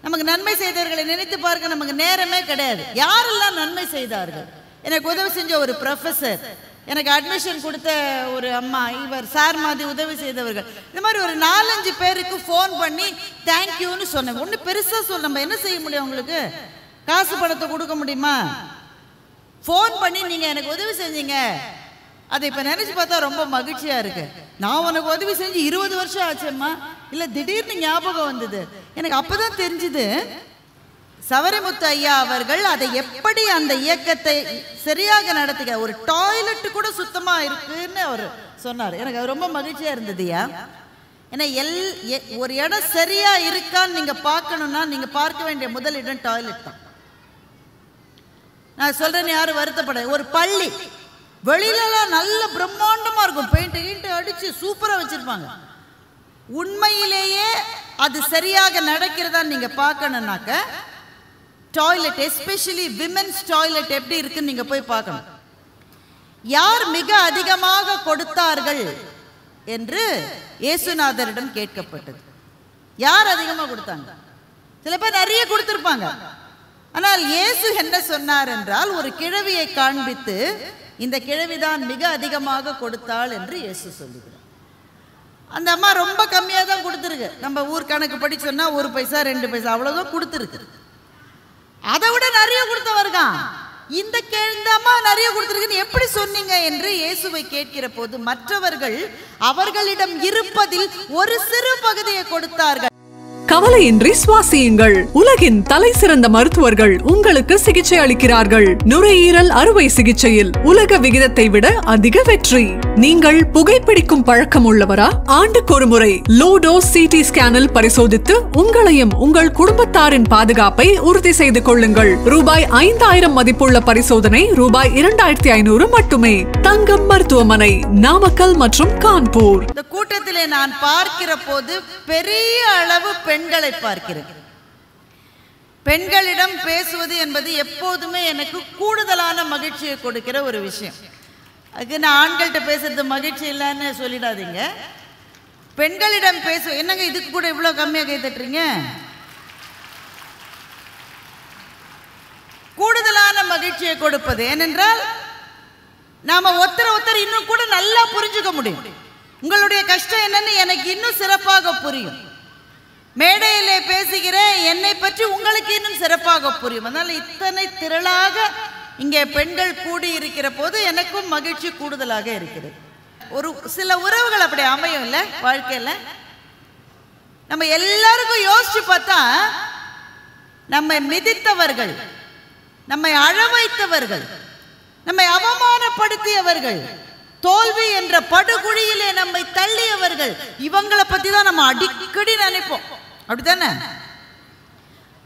நமக்கு நன்மை செய்தவர்களை நினைத்து பார்க்க நமக்கு நேரமே கிடையாது. யாரெல்லாம் நன்மை செய்தார்கள்? எனக்கு உதவி செஞ்ச ஒரு ப்ரொஃபஸர், எனக்கு அட்மிஷன் கொடுத்த ஒரு அம்மா, இவர் சார் மாதிரி உதவி செய்தவர்கள், இந்த மாதிரி ஒரு 4-5 பேருக்கு ஃபோன் பண்ணி தேங்க்யூன்னு சொன்னேன். ஒன்று பெருசாக சொல்ல, நம்ம என்ன செய்ய முடியும்? உங்களுக்கு காசு பணத்தை கொடுக்க முடியுமா? ஃபோன் பண்ணி நீங்கள் எனக்கு உதவி செஞ்சீங்க, அதை இப்போ நினச்சி பார்த்தா ரொம்ப மகிழ்ச்சியாக இருக்கு. நான் உனக்கு உதவி செஞ்சு 20 வருஷம் ஆச்சேம்மா. இல்லை, திடீர்னு ஞாபகம் வந்தது. எனக்கு அப்போ தான் தெரிஞ்சுது சவரிமுத்து ஐயா அவர்கள் அதை எப்படி அந்த இயக்கத்தை சரியாக நடத்துக. ஒரு டாய்லெட்டு கூட சுத்தமாக இருக்குன்னு அவர் சொன்னார். எனக்கு அது ரொம்ப மகிழ்ச்சியாக இருந்ததுயா. ஏன்னா ஒரு இடம் சரியாக இருக்கான்னு நீங்கள் பார்க்கணுன்னா நீங்கள் பார்க்க வேண்டிய முதல் இடம் டாய்லெட் தான். நான் சொல்கிறேன்னு யாரும் வருத்தப்பட. ஒரு பள்ளி வெளியிலலாம் நல்ல பிரம்மாண்டமாக இருக்கும், பெயிண்ட் அடித்து சூப்பராக வச்சுருப்பாங்க. உண்மையிலேயே அது சரியாக நடக்கிறதா நீங்கள் பார்க்கணுன்னாக்க டாய்லெட், எஸ்பெஷலி விமென்ஸ் டாய்லெட் எப்படி இருக்குன்னு நீங்கள் போய் பார்க்கணும். யார் மிக அதிகமாக கொடுத்தார்கள் என்று இயேசுநாதரிடம் கேட்கப்பட்டது. யார் அதிகமாக கொடுத்தாங்க? சில பேர் நிறைய கொடுத்துருப்பாங்க. ஆனால் இயேசு என்ன சொன்னார் என்றால், ஒரு கிழவியை காண்பித்து இந்த கிழவிதான் மிக அதிகமாக கொடுத்தாள் என்று இயேசு சொல்லுகிறார். அந்த அம்மா ரொம்ப கம்மியாக தான் கொடுத்துருக்கு. நம்ம ஊர் கணக்கு படி சொன்னால் 1 பைசா 2 பைசா அவ்வளோதான் கொடுத்துருக்கு. அதை விட நிறைய கொடுத்தவர்தான். இந்த அம்மா நிறைய கொடுத்துருக்குன்னு எப்படி சொன்னீங்க என்று இயேசுவை கேட்கிற போது, மற்றவர்கள் அவர்களிடம் இருப்பதில் ஒரு சிறு பகுதியை கொடுத்தார்கள். கவலையின்றி சுவாசியுங்கள். உலகின் தலை சிறந்த மருத்துவர்கள் உங்களுக்கு சிகிச்சை அளிக்கிறார்கள். நுரையீரல் அறுவை சிகிச்சையில் உலக விகிதத்தை விட அதிக வெற்றி. நீங்கள் புகைப்பிடிக்கும் பழக்கம் உள்ளவரா? ஆண்டுக்கு ஒரு முறை லோ டோஸ் சிடி ஸ்கேனில் பரிசோதித்து உங்களையும் உங்கள் குடும்பத்தாரின் பாதுகாப்பை உறுதி செய்து கொள்ளுங்கள். ரூபாய் 5000 மதிப்புள்ள பரிசோதனை ரூபாய் 2500 மட்டுமே. தங்கம் மருத்துவமனை, நாமக்கல் மற்றும் கான்பூர். இந்த கூட்டத்திலே நான் பார்க்கிற போது பெரிய அளவு பெண்களை பார்க்கிறேன். பெண்களிடம் பேசுவது என்பது எப்போதுமே எனக்கு கூடுதலான மகிழ்ச்சியை கொடுக்கிற ஒரு விஷயம். அதுக்கு நான் ஆண்கள்கிட்ட பேசுறது மகிழ்ச்சி இல்லைன்னு சொல்லிடாதீங்க. பெண்களிடம் பேசுவேன். என்னங்க இதுக்கு கூட இவ்வளோ கம்மியாக கை தட்டுறீங்க? கூடுதலான மகிழ்ச்சியை கொடுப்பது. ஏனென்றால் நாம ஒருத்தர் இன்னும் கூட நல்லா புரிஞ்சுக்க முடியும். உங்களுடைய கஷ்டம் என்னன்னு எனக்கு இன்னும் சிறப்பாக புரியும். மேடையிலே பேசுகிற என்னை பற்றி உங்களுக்கு இன்னும் சிறப்பாக புரியும். அதனால இத்தனை திரளாக இங்கே பெண்கள் கூடி இருக்கிற போது எனக்கும் மகிழ்ச்சி கூடுதலாக இருக்கிறது. ஒரு சில உறவுகள் அப்படி அமையும் இல்லை வாழ்க்கையில். நம்ம எல்லாருக்கும் யோசிச்சு பார்த்தா, நம்மை மிதித்தவர்கள், நம்மை அழ வைத்தவர்கள், நம்மை அவமானப்படுத்தியவர்கள், தோல்வி என்ற படுகுழியிலே நம்மை தள்ளியவர்கள், இவங்களை பற்றி தான் நம்ம அடிக்கடி நினைப்போம். அப்படித்தானே?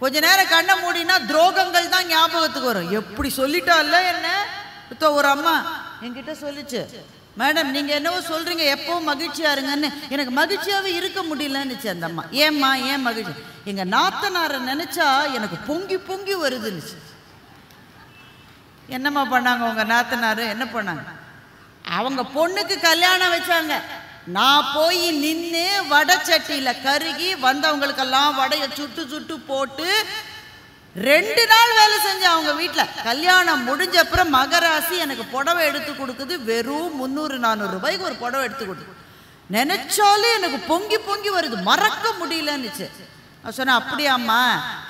கொஞ்ச நேரம் கண்ணை மூடினா துரோகங்கள் தான் ஞாபகத்துக்கு வரும். எப்படி சொல்லிட்டால என்ன? ஒரு அம்மா என்கிட்ட சொல்லிச்சு, மேடம் நீங்கள் என்னவோ சொல்கிறீங்க எப்பவும் மகிழ்ச்சியாக இருங்கன்னு, எனக்கு மகிழ்ச்சியாகவே இருக்க முடியலன்னுச்சு அந்த அம்மா. ஏம்மா ஏன் மகிழ்ச்சி? எங்கள் நாத்தனாரை நினச்சா எனக்கு பொங்கி பொங்கி வருதுன்னுச்சு. என்னம்மா பண்ணாங்க உங்கள் நாத்தனார்? என்ன பண்ணாங்க? அவங்க பொண்ணுக்கு கல்யாணம் வச்சாங்க. நான் போய் நின்று வடை சட்டியில் கருகி வந்தவங்களுக்கெல்லாம் வடையை சுட்டு சுட்டு போட்டு 2 நாள் வேலை செஞ்சேன் அவங்க வீட்டில். கல்யாணம் முடிஞ்ச அப்புறம் மகராசி எனக்கு புடவை எடுத்து கொடுக்குது. வெறும் 300-400 ரூபாய்க்கு ஒரு புடவை எடுத்து கொடுக்குது. நினைச்சாலே எனக்கு பொங்கி பொங்கி வருது, மறக்க முடியலன்னுச்சு. நான் சொன்னேன், அப்படியாம்மா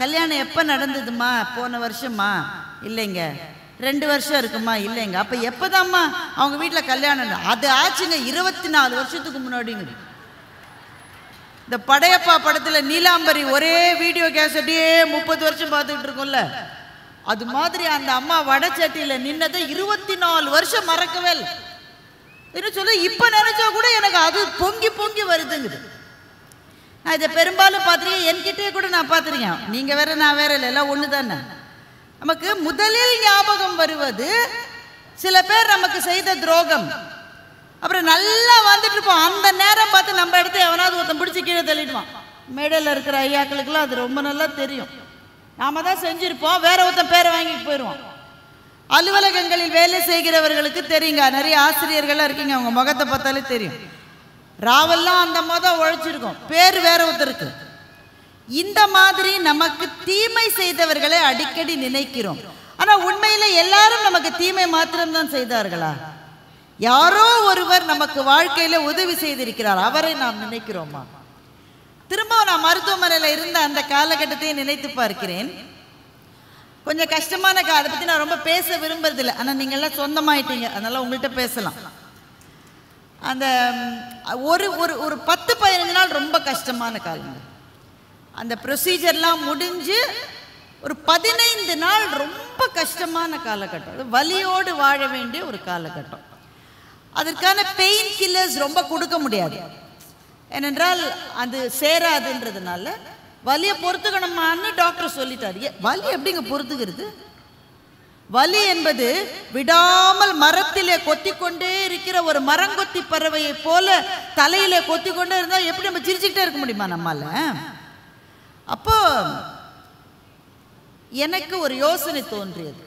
கல்யாணம் எப்போ நடந்ததுமா? போன வருஷமா? இல்லைங்க. 2 வருஷம் இருக்குமா? இல்லைங்க. அப்போ எப்போதாம்மா அவங்க வீட்டில் கல்யாணம்? அது ஆச்சுங்க 24 வருஷத்துக்கு முன்னாடிங்க. இந்த படையப்பா படத்தில் நீலாம்பரி ஒரே வீடியோ கேசட்டையே 30 வருஷம் பார்த்துக்கிட்டு இருக்கோம்ல, அது மாதிரி அந்த அம்மா வடச்சட்டியில் நின்னதை 24 வருஷம் மறக்கவே இல்லை. என்ன சொல்ல, இப்போ நினைச்சா கூட எனக்கு அது பொங்கி பொங்கி வருதுங்குது. நான் இதை பெரும்பாலும் பார்த்துருக்கேன், என்கிட்டயே கூட நான் பார்த்துருக்கேன். நீங்கள் வேற நான் வேற இல்லை, எல்லாம் ஒன்று தானே. நமக்கு முதலில் ஞாபகம் வருவது சில பேர் நமக்கு செய்த துரோகம். அப்புறம் நல்லா வந்துட்டு இருப்போம். அந்த நேரம் பார்த்து நம்ம இடத்த எவனாவது ஒருத்தன் பிடிச்சி கீழே தள்ளிடுவான். மேடையில் இருக்கிற ஐயாக்களுக்கெல்லாம் அது ரொம்ப நல்லா தெரியும். நாம தான் செஞ்சுருப்போம், வேற ஒருத்தன் பேரை வாங்கிட்டு போயிடுவான். அலுவலகங்களில் வேலை செய்கிறவர்களுக்கு தெரியுங்க, நிறைய ஆசிரியர்கள்லாம் இருக்கீங்க, அவங்க முகத்தை பார்த்தாலே தெரியும். ராவெல்லாம் அந்த மதம் உழைச்சிருக்கோம், பேர் வேற ஒருத்தருக்கு. இந்த மாதிரி நமக்கு தீமை செய்தவர்களை அடிக்கடி நினைக்கிறோம். ஆனா உண்மையில எல்லாரும் நமக்கு தீமை மாத்திரம்தான் செய்தார்களா? யாரோ ஒருவர் நமக்கு வாழ்க்கையில உதவி செய்திருக்கிறார், அவரை நாம் நினைக்கிறோமா? திரும்ப நான் மருத்துவமனையில் இருந்த அந்த காலகட்டத்தை நினைத்து பார்க்கிறேன். கொஞ்சம் கஷ்டமான அதை பற்றி நான் ரொம்ப பேச விரும்புறதில்லை, ஆனால் நீங்கள்லாம் சொந்தமாயிட்டீங்க, அதனால உங்கள்கிட்ட பேசலாம். அந்த ஒரு ஒரு ஒரு 10-15 நாள் ரொம்ப கஷ்டமான காலங்க. அந்த ப்ரொசீஜர்லாம் முடிஞ்சு ஒரு 15 நாள் ரொம்ப கஷ்டமான காலகட்டம், வலியோடு வாழ வேண்டிய ஒரு காலகட்டம். அதற்கான பெயின் கில்லர்ஸ் ரொம்ப கொடுக்க முடியாது, ஏனென்றால் அது சேராதுன்றதுனால வலியை பொறுத்துக்கணுமான்னு டாக்டர் சொல்லிட்டாரு. வலி எப்படிங்க பொறுத்துக்கிறது? வலி என்பது விடாமல் மரத்திலே கொத்திக்கொண்டே இருக்கிற ஒரு மரங்கொத்தி பறவையை போல தலையிலே கொத்திக்கொண்டே இருந்தால் எப்படி நம்ம சிரிச்சுக்கிட்டே இருக்க முடியுமா நம்மால? அப்போ எனக்கு ஒரு யோசனை தோன்றியது.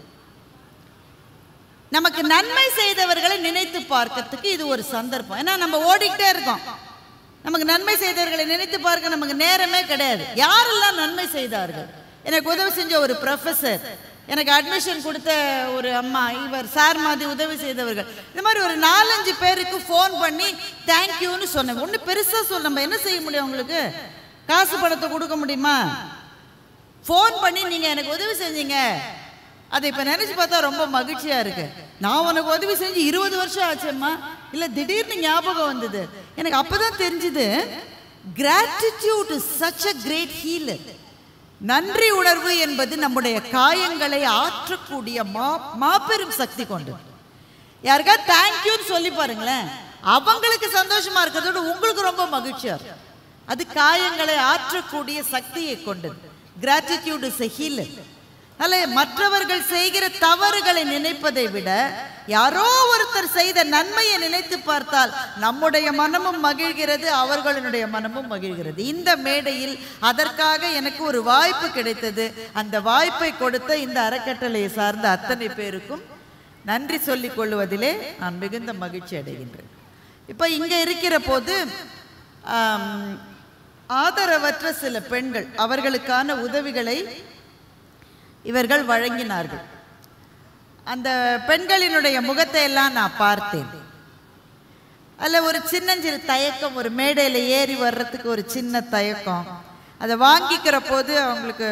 நமக்கு நன்மை செய்தவர்களை நினைத்து பார்க்கிறதுக்கு இது ஒரு சந்தர்ப்பம். ஏன்னா நம்ம ஓடிக்கிட்டே இருக்கோம், நமக்கு நன்மை செய்தவர்களை நினைத்து பார்க்க நமக்கு நேரமே கிடையாது. யாரெல்லாம் நன்மை செய்தார்கள்? எனக்கு உதவி செஞ்ச ஒரு ப்ரொஃபஸர், எனக்கு அட்மிஷன் கொடுத்த ஒரு அம்மா, இவர் சார் மாதிரி உதவி செய்தவர்கள், இந்த மாதிரி ஒரு 4-5 பேருக்கு ஃபோன் பண்ணி தேங்க்யூன்னு சொன்னேன். ஒன்றும் பெருசாக சொல்ல, நம்ம என்ன செய்ய முடியும்? உங்களுக்கு காசு பணத்தை கொடுக்க முடியுமா? ஃபோன் பண்ணி நீங்கள் எனக்கு உதவி செஞ்சீங்க, அதை இப்போ நினச்சி பார்த்தா ரொம்ப மகிழ்ச்சியாக இருக்கு. நான் உனக்கு உதவி செஞ்சு 20 வருஷம் ஆச்சேம்மா. இல்லை, திடீர்னு ஞாபகம் வந்தது. எனக்கு அப்போதான் தெரிஞ்சுது, gratitude is such a great healer. நன்றி உணர்வு என்பது நம்முடைய காயங்களை ஆற்றக்கூடிய மாபெரும் சக்தி கொண்டு. யாருக்கா தேங்க்யூன்னு சொல்லி பாருங்களேன், அவங்களுக்கு சந்தோஷமா இருக்கிறதோட உங்களுக்கு ரொம்ப மகிழ்ச்சியா இருக்கும். அது காயங்களை ஆற்றக்கூடிய சக்தியை கொண்டது. gratitude is a healer. மற்றவர்கள் செய்கிற தவறுகளை நினைப்பதை விட யாரோ ஒருத்தர் செய்த நன்மையை நினைத்து பார்த்தால் நம்முடைய மனமும் மகிழ்கிறது, அவர்களுடைய மனமும் மகிழ்கிறது. இந்த மேடையில் அதற்காக எனக்கு ஒரு வாய்ப்பு கிடைத்தது. அந்த வாய்ப்பை கொடுத்த இந்த அறக்கட்டளையை சார்ந்த அத்தனை பேருக்கும் நன்றி சொல்லிக் கொள்வதிலே நான் மிகுந்த மகிழ்ச்சி அடைகின்றேன். இப்போ இங்கே இருக்கிற போது ஆதரவற்ற சில பெண்கள், அவர்களுக்கான உதவிகளை இவர்கள் வழங்கினார்கள். அந்த பெண்களினுடைய முகத்தை எல்லாம் நான் பார்த்தேன். அதில் ஒரு சின்னஞ்சிறு தயக்கம், ஒரு மேடையில் ஏறி வர்றதுக்கு ஒரு சின்ன தயக்கம். அதை வாங்கிக்கிற போது அவங்களுக்கு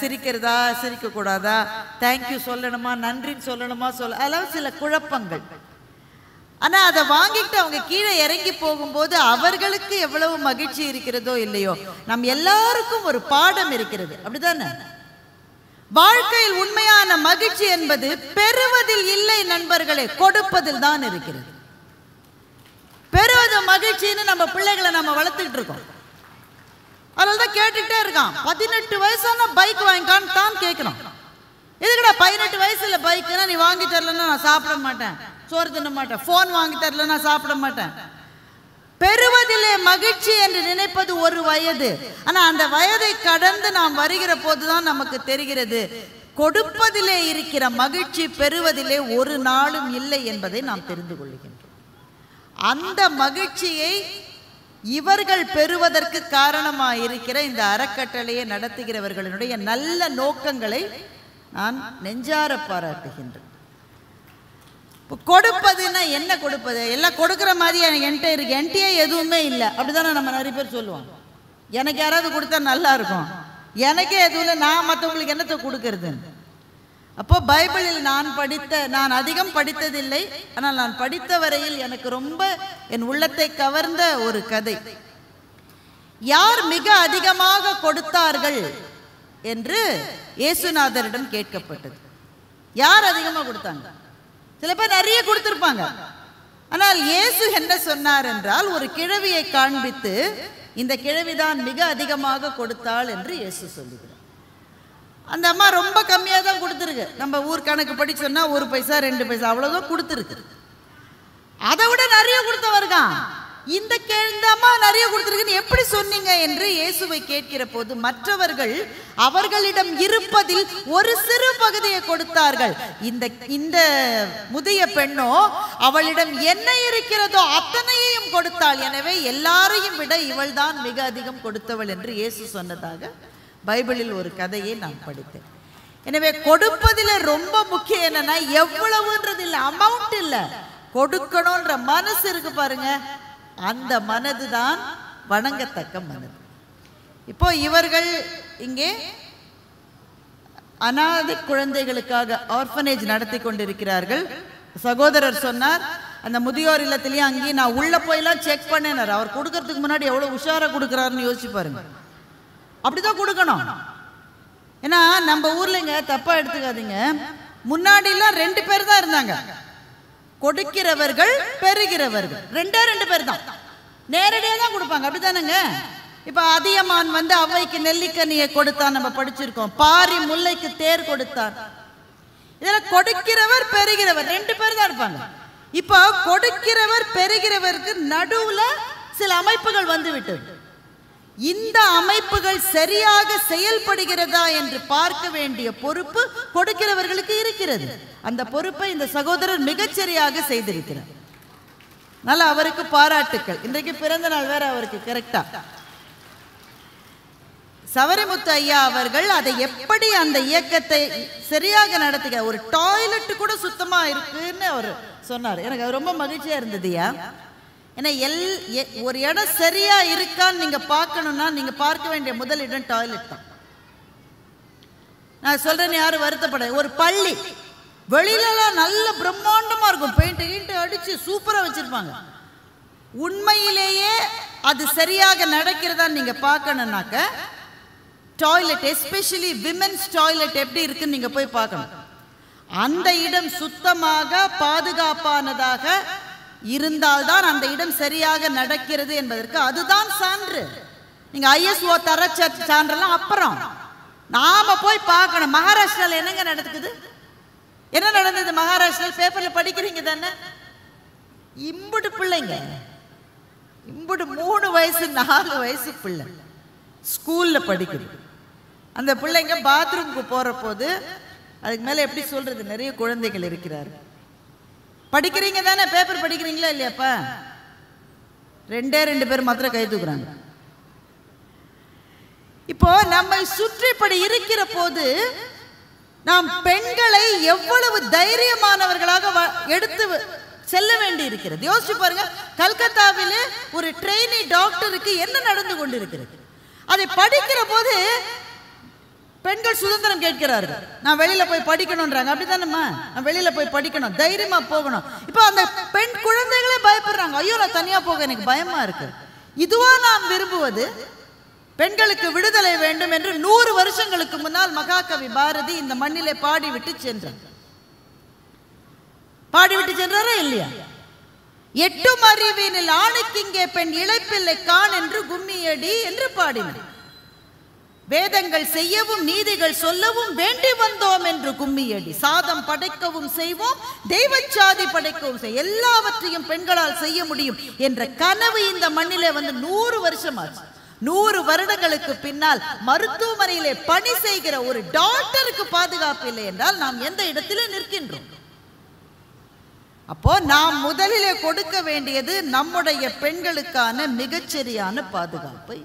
சிரிக்கிறதா சிரிக்கக்கூடாதா, தேங்க்யூ சொல்லணுமா நன்றின்னு சொல்லணுமா அதெல்லாம் சில குழப்பங்கள். ஆனால் அதை வாங்கிட்டு அவங்க கீழே இறங்கி போகும்போது அவர்களுக்கு எவ்வளவு மகிழ்ச்சி இருக்கிறதோ இல்லையோ, நம் எல்லாருக்கும் ஒரு பாடம் இருக்கிறது, அப்படிதானே? வாழ்க்கையில் உண்மையான மகிழ்ச்சி என்பது பெறுவதில் இல்லை நண்பர்களே, கொடுப்பதில் தான் இருக்கிறது. பெறுவது மகிழ்ச்சின்னு நம்ம பிள்ளைகளை நம்ம வளர்த்துக்கிட்டு இருக்கோம். அதில் தான் கேட்டுக்கிட்டே இருக்கான், 18 வயசான பைக் வாங்கிக்கான்னு தான் கேட்கணும். எதுக்குடா 18 வயசுல பைக்குன்னா, நீ வாங்கி தரலன்னா நான் சாப்பிட மாட்டேன், சோறு தின்ன மாட்டேன், ஃபோன் வாங்கி தரலன்னா சாப்பிட மாட்டேன். பெறுவதிலே மகிழ்ச்சி என்று நினைப்பது ஒரு வயது. ஆனா அந்த வயதை கடந்து நாம் வருகிற போதுதான் நமக்கு தெரிகிறது, கொடுப்பதிலே இருக்கிற மகிழ்ச்சி பெறுவதிலே ஒரு நாளும் இல்லை என்பதை நாம் தெரிந்து கொள்கின்றோம். அந்த மகிழ்ச்சியை இவர்கள் பெறுவதற்கு காரணமாக இருக்கிற இந்த அறக்கட்டளையை நடத்துகிறவர்களுடைய நல்ல நோக்கங்களை நான் நெஞ்சார பாராட்டுகின்றேன். கொடுப்பதுன்னா என்ன? கொடுப்பது எல்லாம் கொடுக்குற மாதிரி என்கிட்ட இருக்கு, என்கிட்டயே எதுவுமே இல்லை, அப்படிதானே நம்ம நிறைய பேர் சொல்லுவோம். எனக்கு யாராவது கொடுத்தா நல்லா இருக்கும், எனக்கே எதுவும் இல்லை, நான் மற்றவங்களுக்கு என்னத்தை கொடுக்கறது? அப்போ பைபிளில் நான் அதிகம் படித்ததில்லை, ஆனால் நான் படித்த வரையில் எனக்கு ரொம்ப என் உள்ளத்தை கவர்ந்த ஒரு கதை. யார் மிக அதிகமாக கொடுத்தார்கள் என்று இயேசுநாதரிடம் கேட்கப்பட்டது. யார் அதிகமாக கொடுத்தாங்க? சில பேர் நிறைய கொடுத்திருப்பாங்க. ஆனால் இயேசு என்ன சொன்னார் என்றால், ஒரு கிழவியை காண்பித்து இந்த கிழவிதான் மிக அதிகமாக கொடுத்தாள் என்று இயேசு சொல்லுகிறார். அந்த அம்மா ரொம்ப கம்மியாக தான் கொடுத்துருக்கு. நம்ம ஊர் கணக்கு படி சொன்னால் 1 பைசா 2 பைசா அவ்வளோதான் கொடுத்துருக்கு. அதை விட நிறைய கொடுத்தவர்தான் இந்த அம்மா நிறைய கொடுத்துருக்குன்னு எப்படி சொன்னீங்க என்று இயேசுவை கேட்கிற போது மற்றவர்கள் அவர்களிடம் இருப்பதில் ஒரு சிறு பகுதியை கொடுத்தார்கள். இந்த முதிய பெண்ணோ அவளிடம் என்ன இருக்கிறதோ அத்தனையையும் கொடுத்தாள். எனவே எல்லாரையும் விட இவள் தான் மிக அதிகம் கொடுத்தவள் என்று இயேசு சொன்னதாக பைபிளில் ஒரு கதையை நான் படித்தேன். எனவே கொடுப்பதில் ரொம்ப முக்கியம் என்னன்னா எவ்வளவுன்றது இல்லை, அமௌண்ட் இல்லை, கொடுக்கணும்ன்ற மனசு இருக்கு பாருங்க, அந்த மனது தான் வணங்கத்தக்க மனது. இப்போ இவர்கள் இங்கே அநாதை குழந்தைகளுக்காக ஆர்ஃபனேஜ் நடத்தி கொண்டிருக்கிறார்கள். சகோதரர் சொன்னார், அந்த முதியோர் இல்லத்திலேயே அங்கேயும் நான் உள்ள போயெல்லாம் செக் பண்ணேனார். அவர் கொடுக்கறதுக்கு முன்னாடி எவ்வளவு உஷாரா கொடுக்குறாருன்னு யோசிச்சு பாருங்க. அப்படிதான் கொடுக்கணும். ஏன்னா நம்ம ஊர்லங்க தப்பா எடுத்துக்காதீங்க, முன்னாடிலாம் 2 பேர் தான் இருந்தாங்க, கொடுக்கிறவர்கள் பெறுகிறவர்கள். 2 பேர் தான், நேரடியாக தான் கொடுப்பாங்க. அப்படித்தானங்க? இப்ப அதியமான் வந்து அவ்வைக்கு நெல்லிக்கனியை கொடுத்தான், நம்ம படிச்சிருக்கோம். பாரி முல்லைக்கு தேர் கொடுத்தார். இதெல்லாம் கொடுக்கிறவர் பெறுகிறவர் 2 பேர் தான் இருப்பாங்க. இப்ப கொடுக்கிறவர் பெறுகிறவருக்கு நடுவுல சில அமைப்புகள் வந்து விட்டது. இந்த அமைப்புகள் சரியாக செயல்படுகிறதா என்று பார்க்க வேண்டிய பொறுப்பு கொடுக்கிறவர்களுக்கு இருக்கிறது. அந்த பொறுப்பை இந்த சகோதரர் மிகச்சரியாக செய்திருக்கிறார். நல்ல அவருக்கு பாராட்டுக்கள். இன்றைக்கு பிறந்த நாள் வேற அவருக்கு. கரெக்டா சவரிமுத்து ஐயா அவர்கள் அதை எப்படி அந்த இயக்கத்தை சரியாக நடத்துக, ஒரு டாய்லெட் கூட சுத்தமா இருக்குன்னு அவர் சொன்னார். எனக்கு அது ரொம்ப மகிழ்ச்சியா இருந்ததுயா. ஏன்னா ஒரு இடம் சரியா இருக்கான்னு நீங்க பார்க்கணும்னா நீங்க பார்க்க வேண்டிய முதல் இடம் டாய்லெட் தான். நான் சொல்றேன், யாரும் வருத்தப்பட. ஒரு பள்ளி வெளியிலலாம் நல்ல பிரம்மாண்டமா இருக்கும், பெயிண்ட் அடிச்சு சூப்பரா வச்சிருப்பாங்க. உண்மையிலேயே அது சரியாக நடக்கிறதா நீங்க பார்க்கணும்னாக்க டாய்லெட், எஸ்பெஷலி விமென்ஸ் டாய்லெட் எப்படி இருக்குன்னு நீங்க போய் பார்க்கணும். அந்த இடம் சுத்தமாக பாதுகாப்பானதாக இருந்தால்தான் அந்த இடம் சரியாக நடக்கிறது என்பதற்கு அதுதான் சான்று. நீங்க ISO தர சான்றெல்லாம் அப்புறம் நாம போய் பார்க்கணும். மகாராஷ்டிரால என்னங்க நடக்குது, என்ன நடந்தது மகாராஷ்டிரா? பேப்பர்ல படிக்கிறீங்க தானே? இம்புடு பிள்ளைங்க, இம்புடு 3 வயசு 4 வயசு பிள்ளை ஸ்கூல்ல படிக்குது. அந்த பிள்ளைங்க பாத்ரூமுக்கு போற போது அதுக்கு மேல எப்படி சொல்றது, நிறைய குழந்தைகள் இருக்கிறார்கள். படிக்கிறீங்க தானே, பேப்பர் படிக்கிறீங்களா இல்லையாப்பா? 2 பேர் மாத்திரம் கை தூக்குறாங்க. இப்போ நம்மை சுற்றிப்படி இருக்கிற போது நாம் பெண்களை எவ்வளவு தைரியமானவர்களாக எடுத்து செல்ல வேண்டி இருக்கிறது. யோசிச்சு பாருங்க, கல்கத்தாவிலே ஒரு ட்ரெயினி டாக்டருக்கு என்ன நடந்து கொண்டிருக்கிறது. அதை படிக்கிற போது பெண்கள் சுதந்திரம் கேட்கிறார்கள். நான் வெளியில போய் படிக்கணும்ன்றாங்க. அப்படித்தானம்மா, நான் வெளியில போய் படிக்கணும், தைரியமா போகணும். இப்போ அந்த பெண் குழந்தைகளே பயப்படுறாங்க. ஐயோ, நான் தனியா போக எனக்கு பயமா இருக்கு. இதுவா நாம் விரும்புவது? பெண்களுக்கு விடுதலை வேண்டும் என்று 100 வருஷங்களுக்கு முன்னால் மகாகவி பாரதி இந்த மண்ணிலே பாடிவிட்டு சென்றார். பாடிவிட்டு சென்றாரா இல்லையா? 8 அறிவினில் ஆணுக்கு இங்கே பெண் இழைப்பில்லை கான் என்று கும்மியடி என்று பாடினார். வேதங்கள் செய்யவும் நீதிகள் சொல்லவும் வேண்டி வந்தோம் என்று கும்மியடி. சாதம் படைக்கவும் செய்வோம், தெய்வச்சாதி படைக்கவும் செய்வோம், எல்லாவற்றையும் பெண்களால் செய்ய முடியும் என்ற கனவு இந்த மண்ணிலே வந்து 100 வருஷம் ஆச்சு. 100 வருடங்களுக்கு பின்னால் மருத்துவமனையிலே பணி செய்கிற ஒரு டாக்டருக்கு பாதுகாப்பு இல்லை என்றால் நாம் எந்த இடத்திலே நிற்கின்றோம்? அப்போ நாம் முதலிலே கொடுக்க வேண்டியது நம்முடைய பெண்களுக்கான மிகச்சரியான பாதுகாப்பை.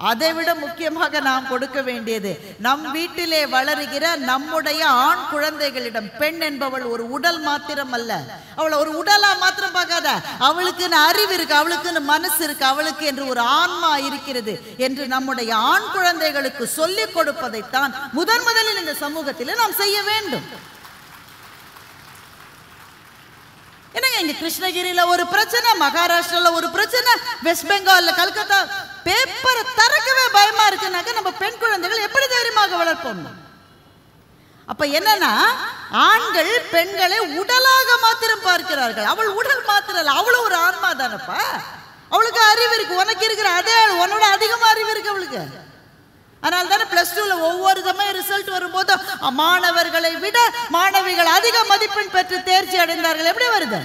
அதைவிட முக்கியமாக நாம் கொடுக்க வேண்டியது நம் வீட்டிலே வளருகிற நம்முடைய ஆண் குழந்தைகளிடம். பெண் என்பவள் ஒரு உடல் மாத்திரம் அல்ல. அவளை ஒரு உடலா மாத்திரம் பார்க்காத, அவளுக்குன்னு அறிவு இருக்கு, அவளுக்குன்னு மனசு இருக்கு, அவளுக்கு என்று ஒரு ஆன்மா இருக்கிறது என்று நம்முடைய ஆண் குழந்தைகளுக்கு சொல்லிக் கொடுப்பதைத்தான் முதலில் இந்த சமூகத்தில் நாம் செய்ய வேண்டும். என்னங்க, இங்க கிருஷ்ணகிரியில ஒரு பிரச்சனை, மகாராஷ்டிரால ஒரு பிரச்சனை, வெஸ்ட் பெங்கால்ல, கல்கத்தா, பேப்பரை திறக்கவே பயமா இருக்குனாக்க நம்ம பெண் குழந்தைகள் எப்படி தைரியமாக வளர்ப்போம்? அப்ப என்னன்னா, ஆண்கள் பெண்களை உடலாக மாத்திரம் பார்க்கிறார்கள். அவள் உடல் மாத்திரம், அவளும் ஒரு ஆன்மா தானப்பா. அவளுக்கு அறிவு இருக்கு, உனக்கு இருக்கிற அதே உன்னோட அதிகமா அறிவு இருக்கு அவளுக்கு. அதனால தானே +2ல ஒவ்வொரு சமயம் ரிசல்ட் வரும்போது மாணவர்களை விட மாணவிகள் அதிக மதிப்பெண் பெற்று தேர்ச்சி அடைந்தார்கள். எப்படி வருது?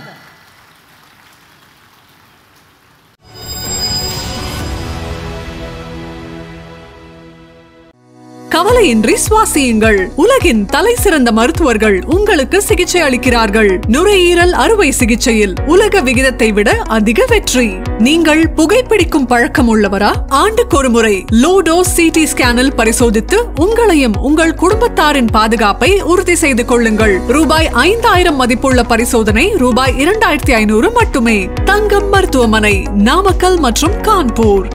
கவலையின்றி சுவாசியுங்கள். உலகின் தலை சிறந்த மருத்துவர்கள் உங்களுக்கு சிகிச்சை அளிக்கிறார்கள். நுரையீரல் அறுவை சிகிச்சையில் உலக விகிதத்தை விட அதிக வெற்றி. நீங்கள் புகைப்பிடிக்கும் பழக்கம் உள்ளவரா? ஆண்டுக்கு ஒரு முறை லோ டோஸ் சிடி ஸ்கேனில் பரிசோதித்து உங்களையும் உங்கள் குடும்பத்தாரின் பாதுகாப்பை உறுதி செய்து கொள்ளுங்கள். ரூபாய் 5000 மதிப்புள்ள பரிசோதனை ரூபாய் 2500 மட்டுமே. தங்கம் மருத்துவமனை, நாமக்கல் மற்றும் கான்பூர்.